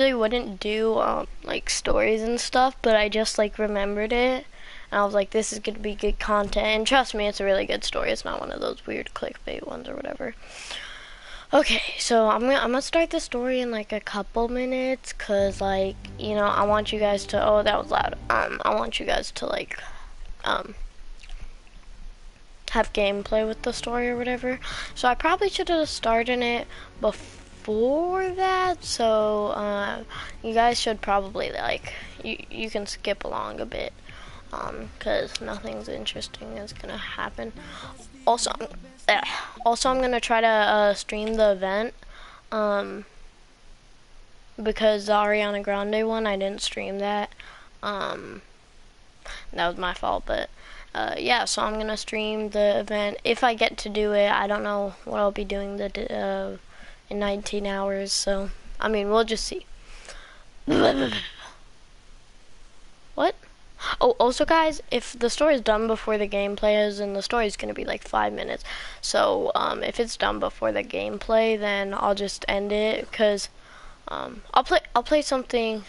really wouldn't do like stories and stuff, but I just like remembered it, and I was like, this is gonna be good content. And trust me, it's a really good story. It's not one of those weird clickbait ones or whatever. Okay, so I'm gonna start the story in like a couple minutes, cause like I want you guys to. Oh, that was loud. I want you guys to like um have gameplay with the story or whatever. So I probably should have started it before that. So you guys should probably like you can skip along a bit, because nothing's interesting is gonna happen. Also, I'm gonna try to stream the event, um, because the Ariana Grande one I didn't stream that. Um, that was my fault, but yeah, so I'm gonna stream the event if I get to do it. I don't know what I'll be doing in 19 hours, so I mean we'll just see. What? Oh, also guys, if the story is done before the gameplay is, and the story is gonna be like 5 minutes, so if it's done before the gameplay, then I'll just end it, cause I'll play something.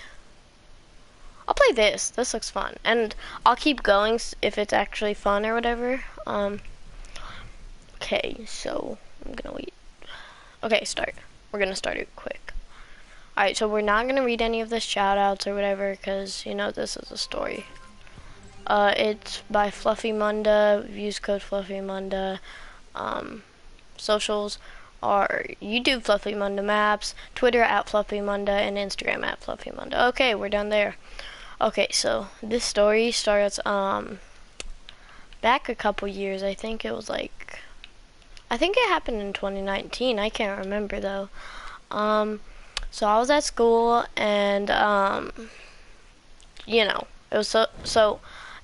I'll play this. This looks fun, and I'll keep going if it's actually fun or whatever. Okay, so I'm gonna wait. Okay, start. We're gonna start it quick. Alright, so we're not gonna read any of the shout outs or whatever, because this is a story. It's by Fluffy Munda. Use code Fluffy Munda. Socials are YouTube Fluffy Munda Maps, Twitter at Fluffy Munda, and Instagram at Fluffy Munda. Okay, we're done there. Okay, so this story starts back a couple years. I think it happened in 2019. I can't remember though. So I was at school, and it was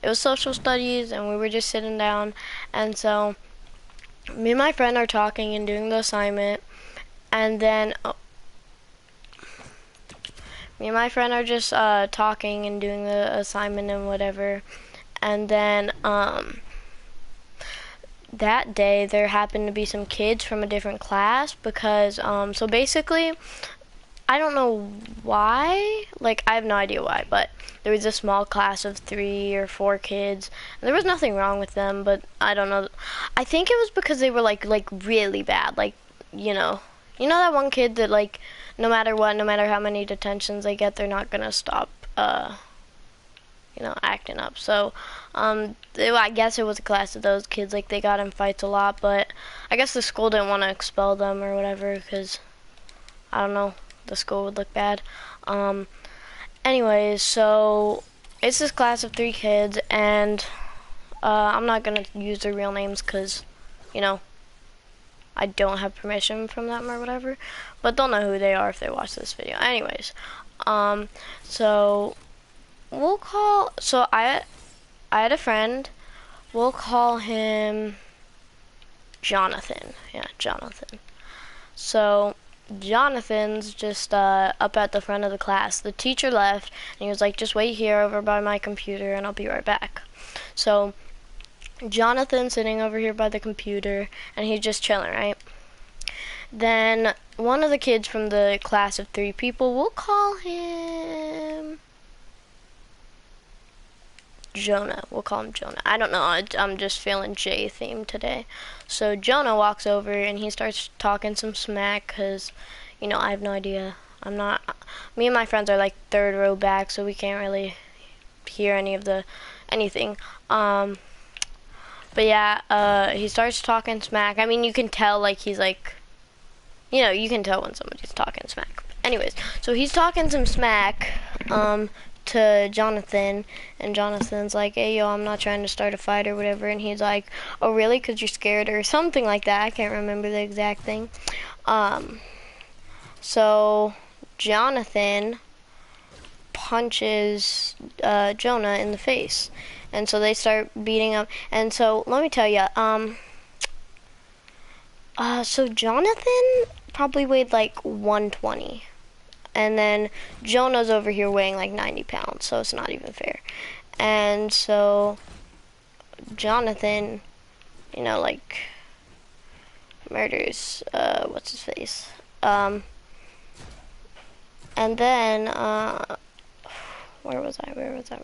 it was social studies, and we were just sitting down, and so me and my friend are talking and doing the assignment, and then me and my friend are just talking and doing the assignment and whatever, and then that day there happened to be some kids from a different class, because so basically I don't know why, like I have no idea why, but there was a small class of 3 or 4 kids, and there was nothing wrong with them, but I don't know. I think it was because they were like really bad, like that one kid that like no matter what, no matter how many detentions they get, they're not gonna stop acting up. So I guess it was a class of those kids, like they got in fights a lot, but I guess the school didn't want to expel them or whatever, because I don't know, the school would look bad. Anyways, so it's this class of 3 kids, and I'm not gonna use their real names because I don't have permission from them or whatever, but they'll know who they are if they watch this video. Anyways, so I had a friend. We'll call him Jonathan. Yeah, Jonathan. So Jonathan's just up at the front of the class. The teacher left, and he was like, just wait here over by my computer, and I'll be right back. So Jonathan's sitting over here by the computer, and he's just chilling, right? Then one of the kids from the class of 3 people, we'll call him Jonah. We'll call him Jonah. I don't know. I'm just feeling J themed today. So Jonah walks over and he starts talking some smack, because, I have no idea. Me and my friends are like 3rd row back, so we can't really hear anything. But yeah, he starts talking smack. I mean, you can tell, like, he's like, you can tell when somebody's talking smack. Anyways, so he's talking some smack, to Jonathan, and Jonathan's like, hey, yo, I'm not trying to start a fight or whatever, and he's like, oh, really, because you're scared, or something like that. I can't remember the exact thing. So Jonathan punches Jonah in the face, and so they start beating up, and so let me tell you, so Jonathan probably weighed like 120. And then Jonah's over here weighing like 90 pounds, so it's not even fair. And so Jonathan, like murders, what's his face? And then, where was I? One second.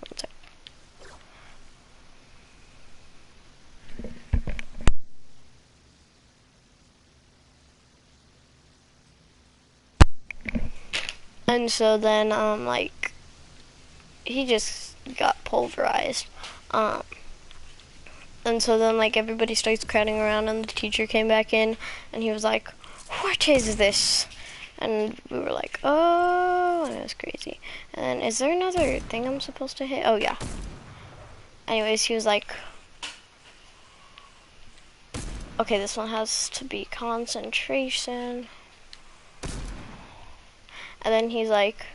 And so then, like, he just got pulverized. And so then, like, everybody starts crowding around, and the teacher came back in, and he was like, "What is this?" And we were like, "Oh," and it was crazy. And then, is there another thing I'm supposed to hit? Oh, yeah. Anyways, he was like, "Okay, this one has to be concentration." And then he's like,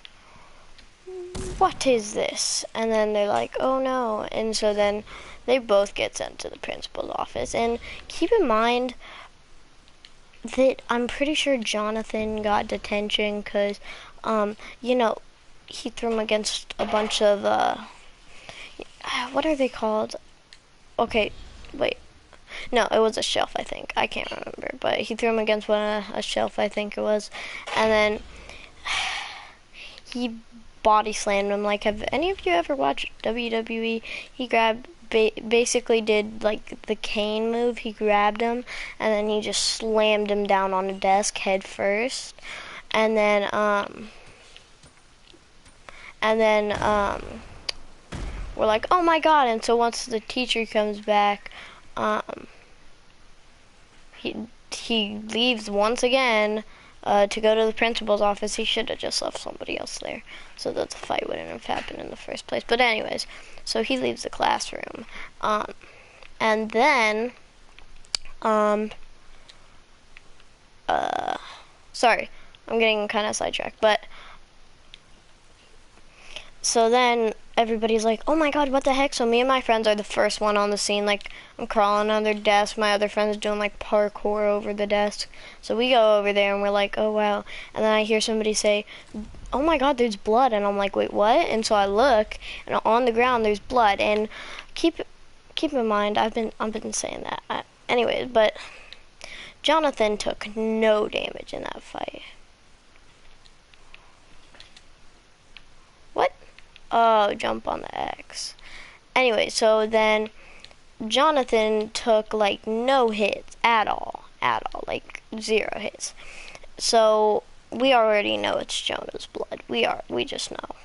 "What is this?" And then they're like, "Oh no." And so then they both get sent to the principal's office. And keep in mind that I'm pretty sure Jonathan got detention because, you know, he threw him against a bunch of, what are they called? Okay, wait. No, it was a shelf, I think. I can't remember. But he threw him against a shelf, I think it was. And then he body slammed him. Like, have any of you ever watched WWE? He basically did like the Kane move. He grabbed him and then he just slammed him down on a desk head first. And then we're like, "Oh my god." And so once the teacher comes back, he leaves once again to go to the principal's office. He should have just left somebody else there so that the fight wouldn't have happened in the first place. But anyways, so he leaves the classroom. And then, sorry, I'm getting kind of sidetracked. But, so then everybody's like, "Oh my god, what the heck?" So me and my friends are the first one on the scene. Like, I'm crawling on their desk. My other friend's doing like parkour over the desk. So we go over there and we're like, "Oh wow." And then I hear somebody say, "Oh my god, there's blood." And I'm like, "Wait, what?" And so I look, and on the ground there's blood. And keep in mind, I've been saying that. Anyways, but Jonathan took no damage in that fight. What? Oh, jump on the X. Anyway, so then Jonathan took like no hits at all, like 0 hits. So we already know it's Jonah's blood. We just know.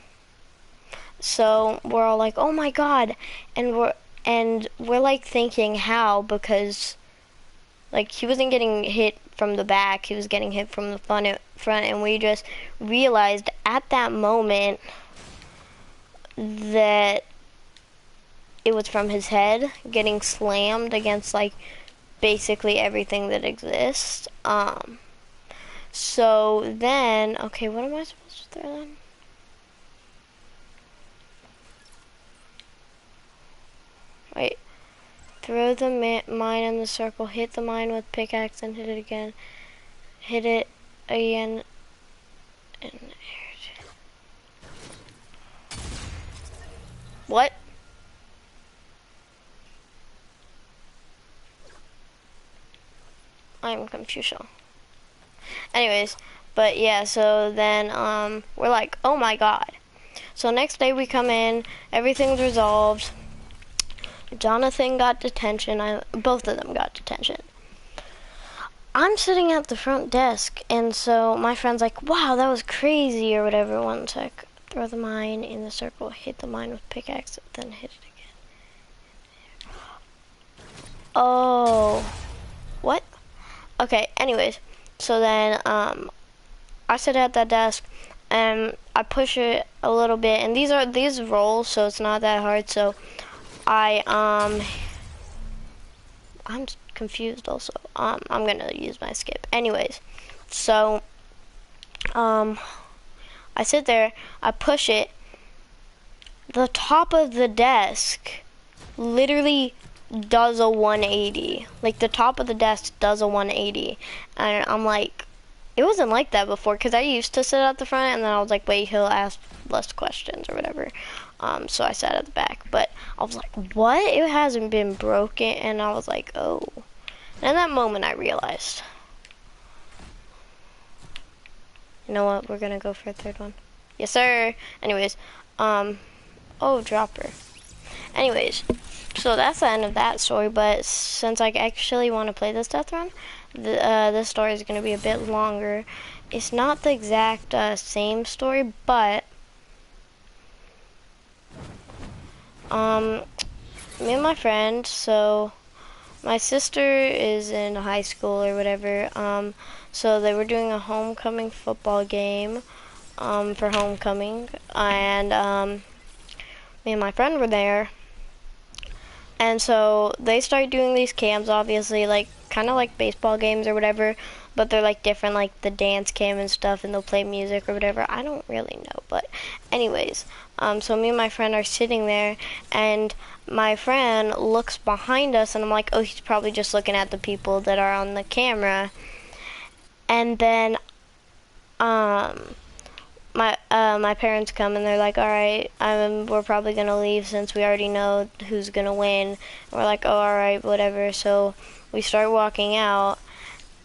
So we're all like, "Oh my god," and we're like thinking how, because like he wasn't getting hit from the back, he was getting hit from the front, and we just realized at that moment that it was from his head getting slammed against like basically everything that exists. So then, okay, what am I supposed to throw then? Wait, throw the mine in the circle, hit the mine with pickaxe and hit it again. Hit it again. And what? I'm confused. Anyways, but yeah, so then we're like, "Oh my god." So next day we come in, everything's resolved. Jonathan got detention. Both of them got detention. I'm sitting at the front desk, and so my friend's like, "Wow, that was crazy," or whatever. One sec. Throw the mine in the circle, hit the mine with pickaxe, then hit it again. Oh, what? Okay, anyways, so then I sit at that desk and I push it a little bit, and these rolls, so it's not that hard. So I'm confused also. I'm gonna use my skip. Anyways, so I sit there, I push it. The top of the desk literally does a 180. Like the top of the desk does a 180, and I'm like, it wasn't like that before, because I used to sit at the front, and then I was like, wait, he'll ask less questions or whatever. So I sat at the back, but I was like, what? It hasn't been broken, and I was like, oh. And in that moment, I realized, you know what? We're gonna go for a third one. Yes, sir. Anyways, oh, dropper. Anyways, so that's the end of that story, but since I actually want to play this death run, this story is going to be a bit longer. It's not the exact same story, but me and my friend, so my sister is in high school or whatever, so they were doing a homecoming football game for homecoming, and me and my friend were there. And so they start doing these cams, obviously, like kind of like baseball games or whatever, but they're like different, like the dance cam and stuff, and they'll play music or whatever. I don't really know, but anyways, so me and my friend are sitting there, and my friend looks behind us, and I'm like, oh, he's probably just looking at the people that are on the camera. And then my parents come and they're like, all right, we're probably gonna leave since we already know who's gonna win. And we're like, oh, all right, whatever. So we start walking out,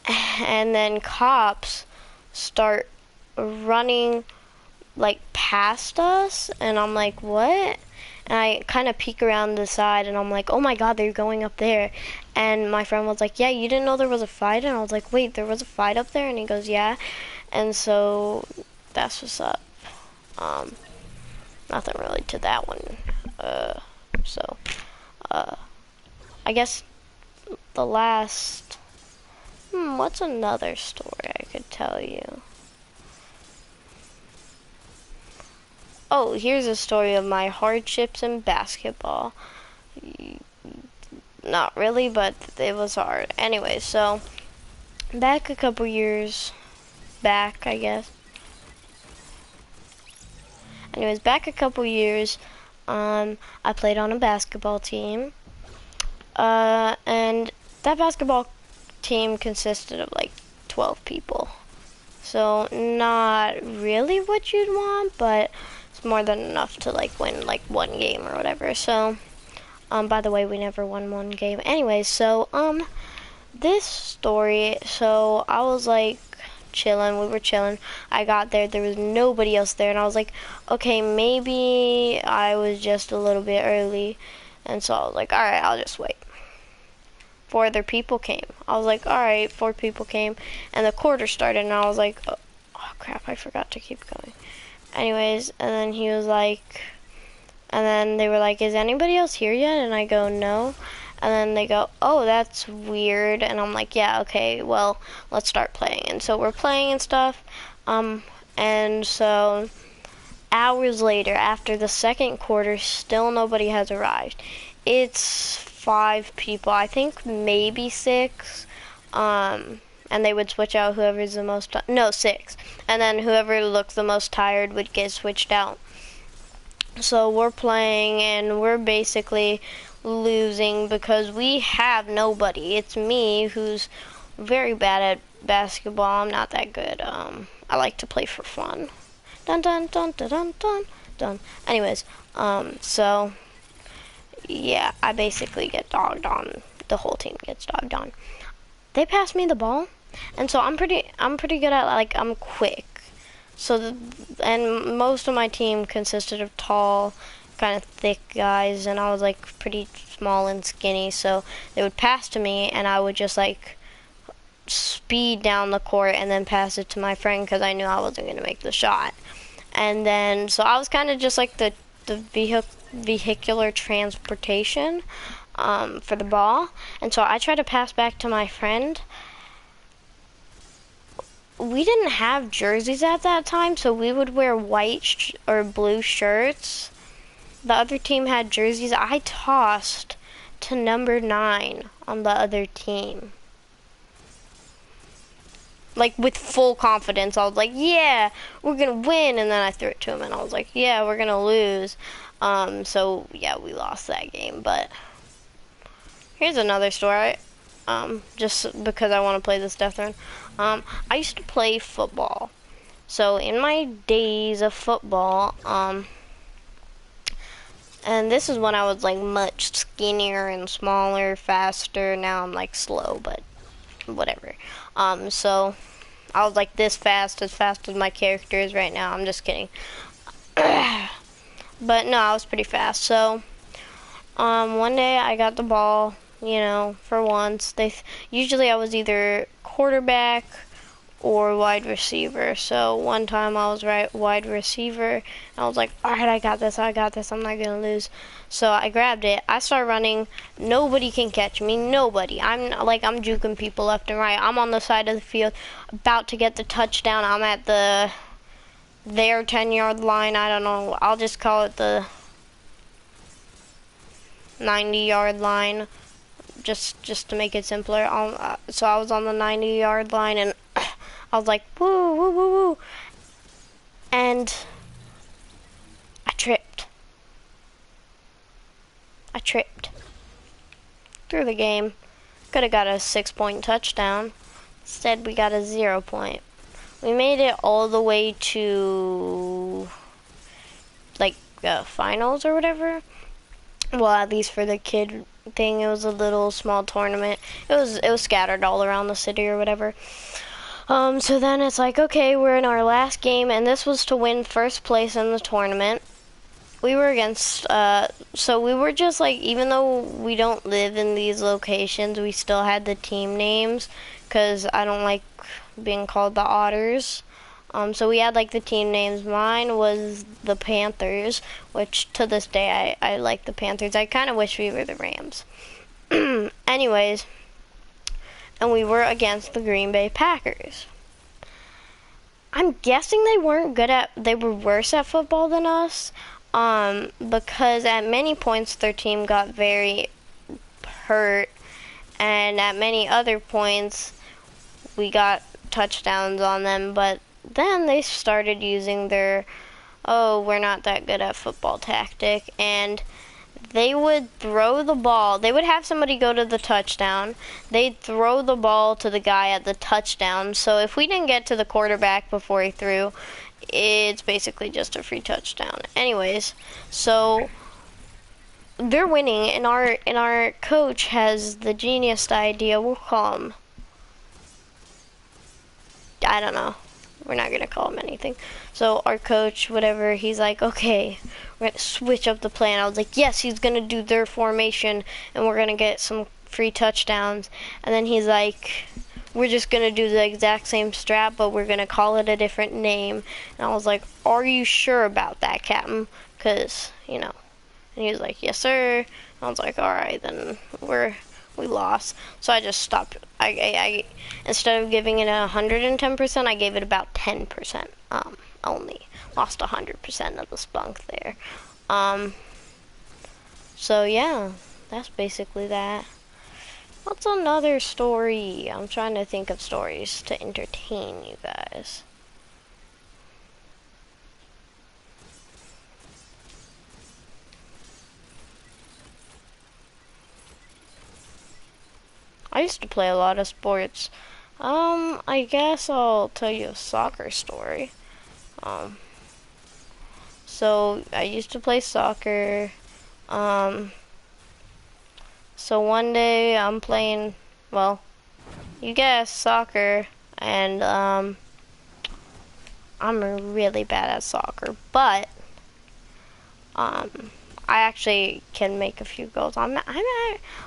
and then cops start running like past us, and I'm like, what? And I kind of peek around the side, and I'm like, oh my god, they're going up there. And my friend was like, yeah, you didn't know there was a fight? And I was like, wait, there was a fight up there? And he goes, yeah. And so that's what's up. Nothing really to that one. I guess the last, what's another story I could tell you? Oh, here's a story of my hardships in basketball. Not really, but it was hard. Anyway, so back a couple years back, I guess. Anyways, back a couple years, I played on a basketball team, and that basketball team consisted of like 12 people. So not really what you'd want, but it's more than enough to like win like one game or whatever. So, by the way, we never won one game. Anyways, so this story. So I was like chilling. We were chilling. I got there. There was nobody else there, and I was like, okay, maybe I was just a little bit early, and so I was like, all right, I'll just wait. 4 other people came. I was like, all right, 4 people came, and the quarter started, and I was like, oh crap, I forgot to keep going. Anyways, and then he was like, and then they were like, is anybody else here yet? And I go, no. And then they go, oh, that's weird. And I'm like, yeah, okay, well, let's start playing. And so we're playing and stuff. And so hours later, after the second quarter, still nobody has arrived. It's 5 people, I think maybe 6. And they would switch out whoever's the most, no, 6. And then whoever looked the most tired would get switched out. So we're playing, and we're basically losing because we have nobody. It's me who's very bad at basketball. I'm not that good. I like to play for fun. Dun dun dun dun dun dun dun. Anyways, so yeah, I basically get dogged on. The whole team gets dogged on. They pass me the ball, and so I'm pretty good at, like, I'm quick. So and most of my team consisted of tall, kind of thick guys, and I was like pretty small and skinny. So they would pass to me, and I would just like speed down the court and then pass it to my friend because I knew I wasn't gonna make the shot. And then so I was kind of just like the vehicular transportation for the ball. And so I tried to pass back to my friend. We didn't have jerseys at that time, so we would wear white or blue shirts. The other team had jerseys. I tossed to number 9 on the other team. Like, with full confidence. I was like, yeah, we're going to win. And then I threw it to him, and I was like, yeah, we're going to lose. So, yeah, we lost that game. But here's another story. Just because I want to play this death run. I used to play football. So in my days of football, and this is when I was like much skinnier and smaller, faster. Now I'm like slow, but whatever. So I was like this fast, as fast as my character is right now. I'm just kidding. But no, I was pretty fast. So one day I got the ball, you know, for once. Usually I was either quarterback or wide receiver. So one time I was right wide receiver, and I was like, all right, I got this, I'm not gonna lose. So I grabbed it, I started running, nobody can catch me, nobody. I'm juking people left and right. I'm on the side of the field, about to get the touchdown. I'm at their 10-yard line. I don't know, I'll just call it the 90-yard line, just to make it simpler. So I was on the 90-yard line, and I was like, woo, woo, woo, woo. And I tripped. Through the game. Could have got a 6-point touchdown. Instead, we got a 0 point. We made it all the way to, like, finals or whatever. Well, at least for the kid thing, it was a little small tournament. It was scattered all around the city or whatever. So then it's like, okay, we're in our last game, and this was to win first place in the tournament. We were against, so we were just like, even though we don't live in these locations, we still had the team names, because I don't like being called the Otters. So we had like the team names. Mine was the Panthers, which to this day I like the Panthers. I kind of wish we were the Rams. Anyways, and we were against the Green Bay Packers. I'm guessing they were worse at football than us, because at many points their team got very hurt, and at many other points we got touchdowns on them. But then they started using their, oh, we're not that good at football tactic, and they would throw the ball. They would have somebody go to the touchdown. They'd throw the ball to the guy at the touchdown. So if we didn't get to the quarterback before he threw, it's basically just a free touchdown. Anyways, so they're winning, and our coach has the genius idea. We'll call him, I don't know. We're not going to call him anything. So our coach, whatever, he's like, okay, we're going to switch up the plan. I was like, yes, he's going to do their formation, and we're going to get some free touchdowns. And then he's like, we're just going to do the exact same strat, but we're going to call it a different name. And I was like, are you sure about that, Captain? Because, you know. And he was like, yes, sir. I was like, all right, then we lost. So I just stopped. I instead of giving it 110%, I gave it about 10%. Only lost 100% of the spunk there. So yeah, that's basically that. What's another story? I'm trying to think of stories to entertain you guys. I used to play a lot of sports. I guess I'll tell you a soccer story. So I used to play soccer. So one day I'm playing, well, you guess, soccer, and I'm really bad at soccer, but I actually can make a few goals. I'm not,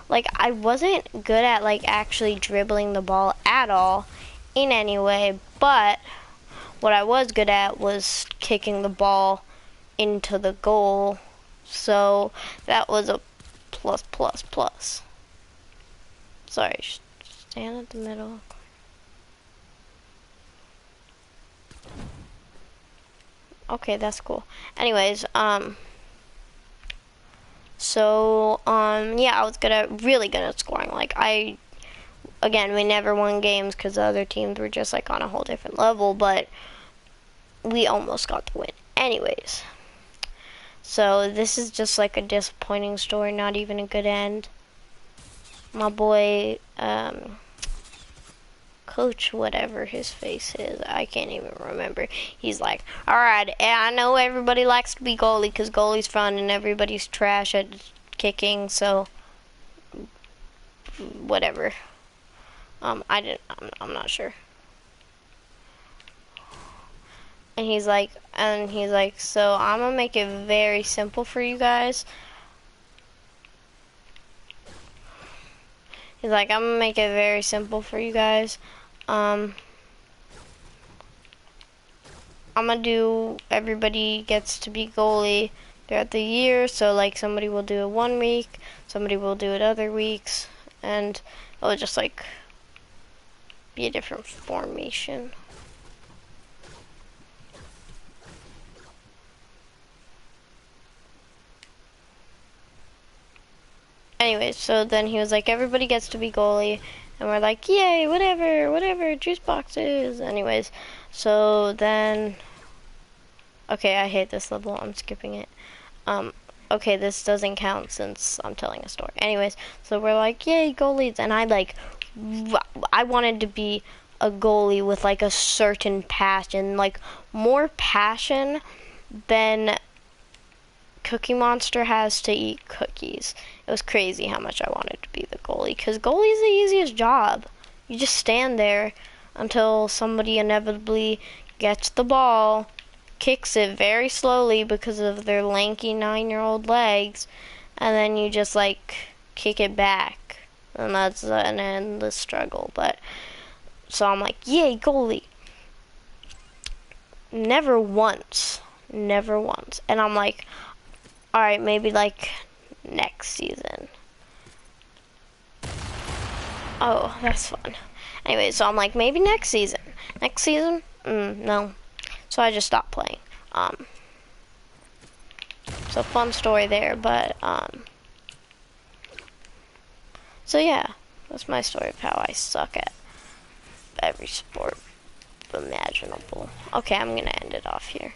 like, I wasn't good at like actually dribbling the ball at all in any way, but what I was good at was kicking the ball into the goal. So that was a plus, plus, plus. Sorry, stand at the middle. Okay, that's cool. Anyways, yeah, I was really good at scoring. Like, again, we never won games because the other teams were just like on a whole different level, but we almost got the win. Anyways, so this is just like a disappointing story, not even a good end. My boy, Coach whatever his face is, I can't even remember. He's like, alright, I know everybody likes to be goalie because goalie's fun and everybody's trash at kicking, so whatever. I'm not sure. and he's like, so I'm gonna make it very simple for you guys. He's like, I'm gonna make it very simple for you guys. I'm gonna do, everybody gets to be goalie throughout the year. So like somebody will do it 1 week, somebody will do it other weeks, and it'll just like be a different formation. Anyways, so then he was like, everybody gets to be goalie, and we're like, yay, whatever, juice boxes. Anyways, so then, okay, I hate this level, I'm skipping it. Okay, this doesn't count since I'm telling a story. Anyways, so we're like, yay, goalies, and I wanted to be a goalie with like a certain passion, like more passion than Cookie Monster has to eat cookies. It was crazy how much I wanted to be the goalie, because goalie's the easiest job. You just stand there until somebody inevitably gets the ball, kicks it very slowly because of their lanky 9-year-old legs, and then you just like kick it back. And that's an endless struggle. But so I'm like, yay, goalie. Never once. And I'm like, alright, maybe like next season. Oh, that's fun. Anyway, so I'm like, maybe next season. Next season? No. So I just stopped playing. So fun story there, but so yeah, that's my story of how I suck at every sport imaginable. Okay, I'm gonna end it off here.